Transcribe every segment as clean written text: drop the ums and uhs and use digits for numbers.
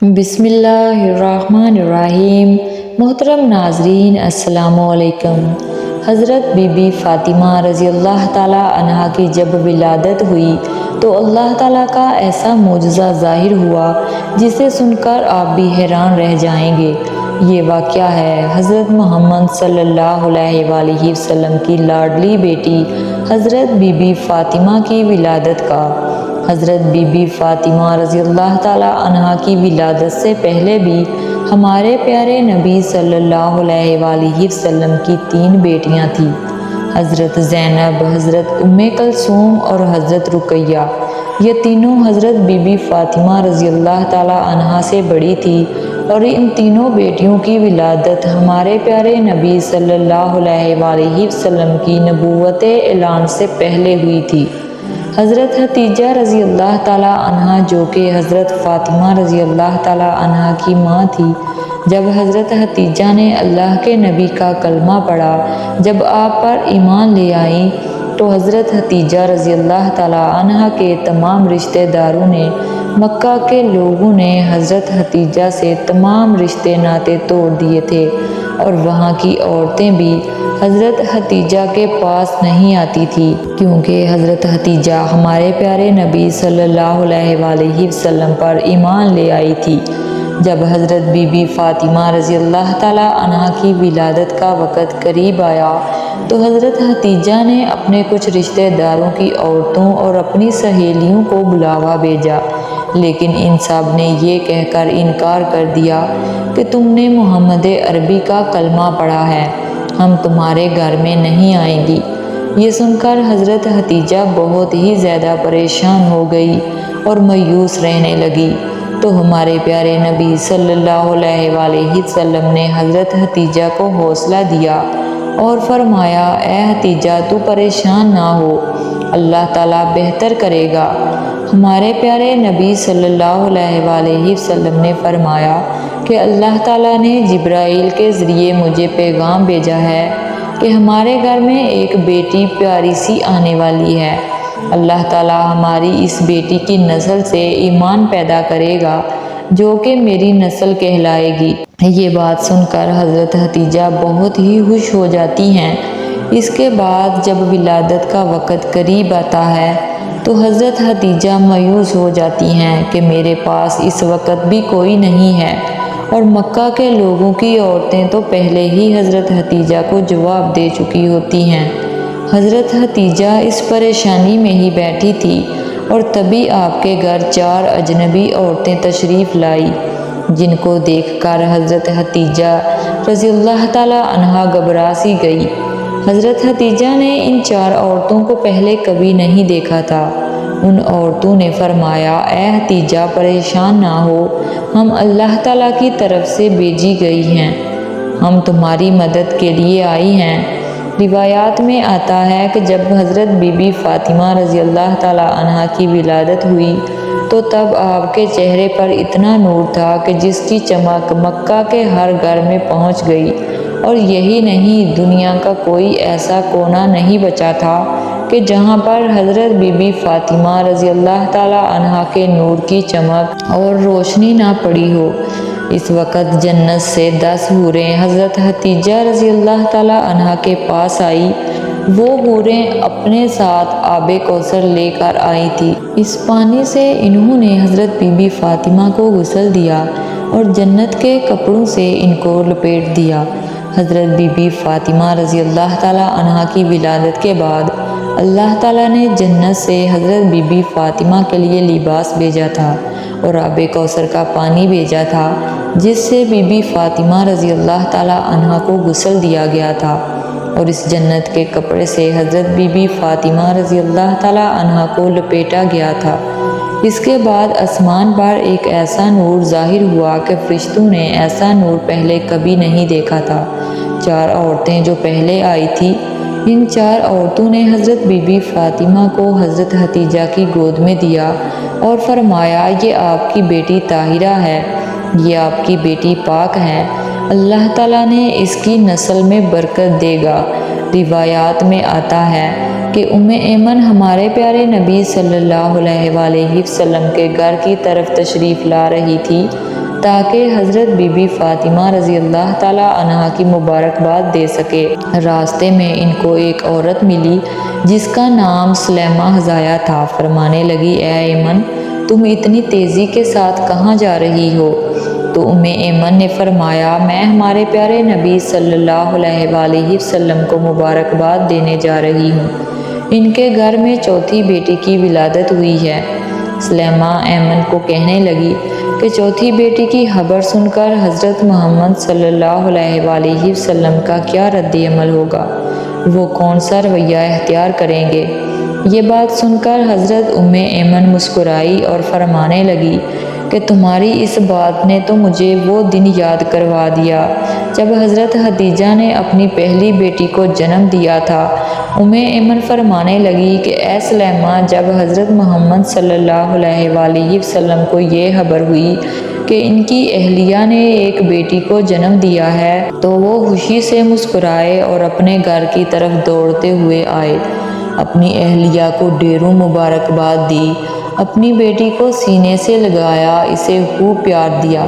بسم اللہ الرحمن الرحیم۔ محترم ناظرین السلام علیکم۔ حضرت بی بی فاطمہ رضی اللہ تعالیٰ عنہا کی جب ولادت ہوئی تو اللہ تعالیٰ کا ایسا معجزہ ظاہر ہوا جسے سن کر آپ بھی حیران رہ جائیں گے۔ یہ واقعہ ہے حضرت محمد صلی اللہ علیہ وآلہ وسلم کی لاڈلی بیٹی حضرت بی بی فاطمہ کی ولادت کا۔ حضرت بی بی فاطمہ رضی اللہ تعالیٰ عنہا کی ولادت سے پہلے بھی ہمارے پیارے نبی صلی اللہ علیہ وآلہ وسلم کی 3 بیٹیاں تھیں، حضرت زینب، حضرت ام کلثوم اور حضرت رقیہ۔ یہ تینوں حضرت بی بی فاطمہ رضی اللہ تعالیٰ عنہا سے بڑی تھی اور ان تینوں بیٹیوں کی ولادت ہمارے پیارے نبی صلی اللہ علیہ وآلہ وسلم کی نبوت اعلان سے پہلے ہوئی تھی۔ حضرت حتیجہ رضی اللہ تعالیٰ عنہا جو کہ حضرت فاطمہ رضی اللہ تعالیٰ عنہا کی ماں تھی، جب حضرت حتیجہ نے اللہ کے نبی کا کلمہ پڑھا، جب آپ پر ایمان لے آئیں تو حضرت حتیجہ رضی اللہ تعالیٰ عنہا کے تمام رشتہ داروں نے، مکہ کے لوگوں نے حضرت حتیجہ سے تمام رشتے ناطے توڑ دیے تھے اور وہاں کی عورتیں بھی حضرت حتیجہ کے پاس نہیں آتی تھی، کیونکہ حضرت حتیجہ ہمارے پیارے نبی صلی اللہ علیہ وآلہ وسلم پر ایمان لے آئی تھی۔ جب حضرت بی بی فاطمہ رضی اللہ تعالیٰ عنہا کی ولادت کا وقت قریب آیا تو حضرت حتیجہ نے اپنے کچھ رشتہ داروں کی عورتوں اور اپنی سہیلیوں کو بلاوا بھیجا، لیکن ان سب نے یہ کہہ کر انکار کر دیا کہ تم نے محمد عربی کا کلمہ پڑھا ہے، ہم تمہارے گھر میں نہیں آئیں گی۔ یہ سن کر حضرت حتیجہ بہت ہی زیادہ پریشان ہو گئی اور مایوس رہنے لگی، تو ہمارے پیارے نبی صلی اللہ علیہ وآلہ وسلم نے حضرت حتیجہ کو حوصلہ دیا اور فرمایا، اے حتیجہ تو پریشان نہ ہو، اللہ تعالیٰ بہتر کرے گا۔ ہمارے پیارے نبی صلی اللہ علیہ وآلہ وسلم نے فرمایا کہ اللہ تعالیٰ نے جبرائیل کے ذریعے مجھے پیغام بھیجا ہے کہ ہمارے گھر میں ایک بیٹی پیاری سی آنے والی ہے، اللہ تعالیٰ ہماری اس بیٹی کی نسل سے ایمان پیدا کرے گا جو کہ میری نسل کہلائے گی۔ یہ بات سن کر حضرت حتیجہ بہت ہی خوش ہو جاتی ہیں۔ اس کے بعد جب ولادت کا وقت قریب آتا ہے تو حضرت حتیجہ مایوس ہو جاتی ہیں کہ میرے پاس اس وقت بھی کوئی نہیں ہے، اور مکہ کے لوگوں کی عورتیں تو پہلے ہی حضرت حتیجہ کو جواب دے چکی ہوتی ہیں۔ حضرت حتیجہ اس پریشانی میں ہی بیٹھی تھی اور تبھی آپ کے گھر 4 اجنبی عورتیں تشریف لائی، جن کو دیکھ کر حضرت حتیجہ رضی اللہ تعالیٰ عنہا گھبرا سی گئی۔ حضرت حتیجہ نے ان 4 عورتوں کو پہلے کبھی نہیں دیکھا تھا۔ ان عورتوں نے فرمایا، اے حتیجہ پریشان نہ ہو، ہم اللہ تعالیٰ کی طرف سے بھیجی گئی ہیں، ہم تمہاری مدد کے لیے آئی ہیں۔ روایات میں آتا ہے کہ جب حضرت بی بی فاطمہ رضی اللہ تعالیٰ عنہا کی ولادت ہوئی تو تب آپ کے چہرے پر اتنا نور تھا کہ جس کی چمک مکہ کے ہر گھر میں پہنچ گئی، اور یہی نہیں، دنیا کا کوئی ایسا کونا نہیں بچا تھا کہ جہاں پر حضرت بی بی فاطمہ رضی اللہ تعالیٰ عنہا کے نور کی چمک اور روشنی نہ پڑی ہو۔ اس وقت جنت سے 10 حوریں حضرت حتیجہ رضی اللہ تعالیٰ عنہا کے پاس آئی۔ وہ حوریں اپنے ساتھ آب کوثر لے کر آئی تھی۔ اس پانی سے انہوں نے حضرت بی بی فاطمہ کو غسل دیا اور جنت کے کپڑوں سے ان کو لپیٹ دیا۔ حضرت بی بی فاطمہ رضی اللہ تعالیٰ عنہا کی ولادت کے بعد اللہ تعالیٰ نے جنت سے حضرت بی بی فاطمہ کے لیے لباس بھیجا تھا اور آب کوثر کا پانی بھیجا تھا، جس سے بی بی فاطمہ رضی اللہ تعالیٰ عنہا کو غسل دیا گیا تھا، اور اس جنت کے کپڑے سے حضرت بی بی فاطمہ رضی اللہ تعالیٰ عنہا کو لپیٹا گیا تھا۔ اس کے بعد آسمان پر ایک ایسا نور ظاہر ہوا کہ فرشتوں نے ایسا نور پہلے کبھی نہیں دیکھا تھا۔ 4 عورتیں جو پہلے آئی تھیں، ان 4 عورتوں نے حضرت بی بی فاطمہ کو حضرت حتیجہ کی گود میں دیا اور فرمایا، یہ آپ کی بیٹی طاہرہ ہے، یہ آپ کی بیٹی پاک ہے، اللہ تعالیٰ نے اس کی نسل میں برکت دے گا۔ روایات میں آتا ہے کہ ام ایمن ہمارے پیارے نبی صلی اللہ علیہ وآلہ وسلم کے گھر کی طرف تشریف لا رہی تھی تاکہ حضرت بی بی فاطمہ رضی اللہ تعالیٰ عنہا کی مبارکباد دے سکے۔ راستے میں ان کو ایک عورت ملی جس کا نام سلیمہ حظایہ تھا۔ فرمانے لگی، اے ایمن، تم اتنی تیزی کے ساتھ کہاں جا رہی ہو؟ تو ایمن نے فرمایا، میں ہمارے پیارے نبی صلی اللہ علیہ وآلہ وسلم کو مبارکباد دینے جا رہی ہوں۔ ان کے گھر میں چوتھی بیٹی کی ولادت ہوئی ہے۔ سلیمہ ایمن کو کہنے لگی کہ چوتھی بیٹی کی خبر سن کر حضرت محمد صلی اللہ علیہ وآلہ وسلم کا کیا رد عمل ہوگا؟ وہ کون سا رویہ اختیار کریں گے؟ یہ بات سن کر حضرت ایمن مسکرائی اور فرمانے لگی کہ تمہاری اس بات نے تو مجھے وہ دن یاد کروا دیا جب حضرت خدیجہ نے اپنی پہلی بیٹی کو جنم دیا تھا۔ ایمن فرمانے لگی کہ اے سلیمہ، جب حضرت محمد صلی اللہ علیہ وآلہ وسلم کو یہ خبر ہوئی کہ ان کی اہلیہ نے ایک بیٹی کو جنم دیا ہے تو وہ خوشی سے مسکرائے اور اپنے گھر کی طرف دوڑتے ہوئے آئے، اپنی اہلیہ کو ڈھیروں مبارکباد دی، اپنی بیٹی کو سینے سے لگایا، اسے خوب پیار دیا۔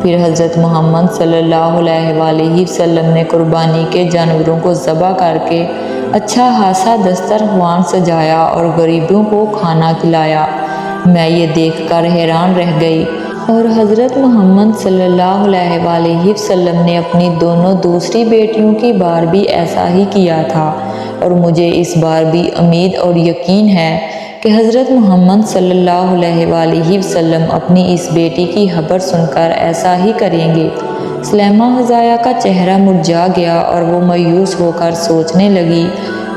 پھر حضرت محمد صلی اللہ علیہ وآلہ وسلم نے قربانی کے جانوروں کو ذبح کر کے اچھا خاصا دسترخوان سجایا اور غریبوں کو کھانا کھلایا۔ میں یہ دیکھ کر حیران رہ گئی، اور حضرت محمد صلی اللہ علیہ وآلہ وسلم نے اپنی دونوں دوسری بیٹیوں کی بار بھی ایسا ہی کیا تھا، اور مجھے اس بار بھی امید اور یقین ہے کہ حضرت محمد صلی اللہ علیہ وآلہ وسلم اپنی اس بیٹی کی خبر سن کر ایسا ہی کریں گے۔ سلیمہ حظایہ کا چہرہ مرجھا گیا اور وہ مایوس ہو کر سوچنے لگی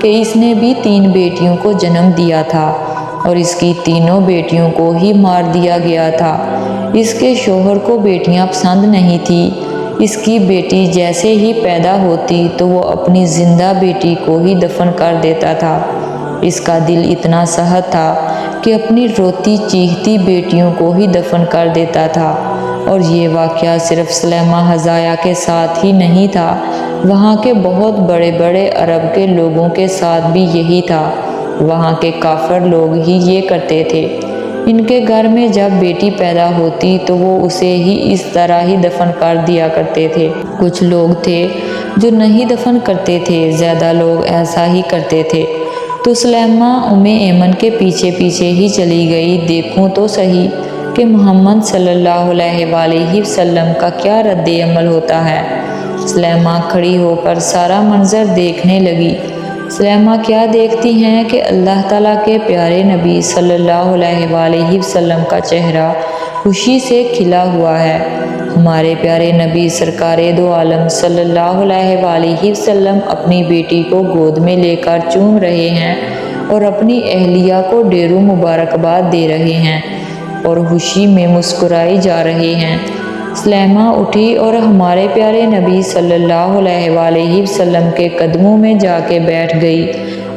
کہ اس نے بھی 3 بیٹیوں کو جنم دیا تھا اور اس کی تینوں بیٹیوں کو ہی مار دیا گیا تھا۔ اس کے شوہر کو بیٹیاں پسند نہیں تھیں۔ اس کی بیٹی جیسے ہی پیدا ہوتی تو وہ اپنی زندہ بیٹی کو ہی دفن کر دیتا تھا۔ اس کا دل اتنا سخت تھا کہ اپنی روتی چیختی بیٹیوں کو ہی دفن کر دیتا تھا۔ اور یہ واقعہ صرف سلیمہ حظایہ کے ساتھ ہی نہیں تھا، وہاں کے بہت بڑے بڑے عرب کے لوگوں کے ساتھ بھی یہی تھا۔ وہاں کے کافر لوگ ہی یہ کرتے تھے۔ ان کے گھر میں جب بیٹی پیدا ہوتی تو وہ اسے ہی اس طرح ہی دفن کر دیا کرتے تھے۔ کچھ لوگ تھے جو نہیں دفن کرتے تھے، زیادہ لوگ ایسا ہی کرتے تھے۔ تو سلیمہ ایمن کے پیچھے پیچھے ہی چلی گئی، دیکھوں تو صحیح کہ محمد صلی اللہ علیہ وآلہ وسلم کا کیا رد عمل ہوتا ہے۔ سلیمہ کھڑی ہو کر سارا منظر دیکھنے لگی۔ سلیمہ کیا دیکھتی ہیں کہ اللہ تعالیٰ کے پیارے نبی صلی اللہ علیہ وآلہ وسلم کا چہرہ خوشی سے کھلا ہوا ہے۔ ہمارے پیارے نبی سرکار دو عالم صلی اللہ علیہ وآلہ وسلم اپنی بیٹی کو گود میں لے کر چوم رہے ہیں اور اپنی اہلیہ کو ڈھیروں مبارکباد دے رہے ہیں اور خوشی میں مسکرائی جا رہے ہیں۔ سلیمہ اٹھی اور ہمارے پیارے نبی صلی اللہ علیہ وآلہ وسلم کے قدموں میں جا کے بیٹھ گئی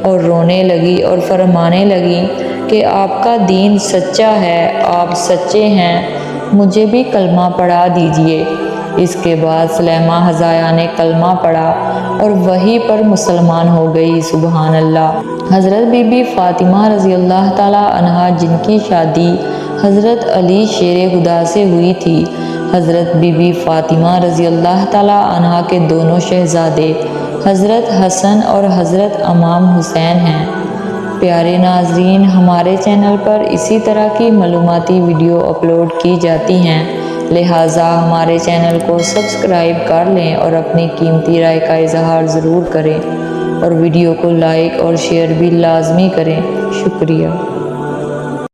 اور رونے لگی اور فرمانے لگی کہ آپ کا دین سچا ہے، آپ سچے ہیں، مجھے بھی کلمہ پڑھا دیجئے۔ اس کے بعد سلیمہ حظایہ نے کلمہ پڑھا اور وہیں پر مسلمان ہو گئی۔ سبحان اللہ۔ حضرت بی بی فاطمہ رضی اللہ تعالیٰ عنہا، جن کی شادی حضرت علی شیر خدا سے ہوئی تھی، حضرت بی بی فاطمہ رضی اللہ تعالیٰ عنہا کے دونوں شہزادے حضرت حسن اور حضرت امام حسین ہیں۔ پیارے ناظرین، ہمارے چینل پر اسی طرح کی معلوماتی ویڈیو اپلوڈ کی جاتی ہیں، لہٰذا ہمارے چینل کو سبسکرائب کر لیں اور اپنی قیمتی رائے کا اظہار ضرور کریں، اور ویڈیو کو لائک اور شیئر بھی لازمی کریں۔ شکریہ۔